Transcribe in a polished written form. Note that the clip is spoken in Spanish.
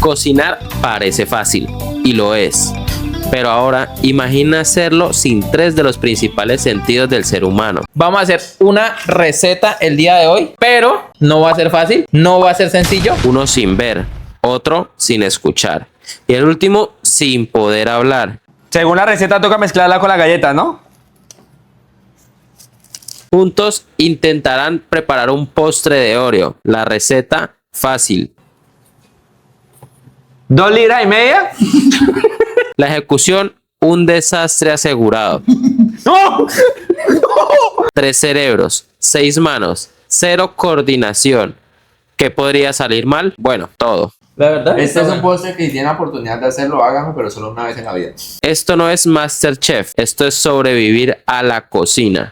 Cocinar parece fácil, y lo es. Pero ahora imagina hacerlo sin 3 de los principales sentidos del ser humano. Vamos a hacer una receta el día de hoy, pero no va a ser fácil, no va a ser sencillo. Uno sin ver, otro sin escuchar, y el último sin poder hablar. Según la receta toca mezclarla con la galleta, ¿no? Juntos intentarán preparar un postre de Oreo. La receta fácil. 2 libras y media. La ejecución, un desastre asegurado. ¡No! 3 cerebros, 6 manos, 0 coordinación. ¿Qué podría salir mal? Bueno, todo. La verdad. Este es un postre que si tienen la oportunidad de hacerlo, háganlo, pero solo una vez en la vida. Esto no es MasterChef, esto es sobrevivir a la cocina.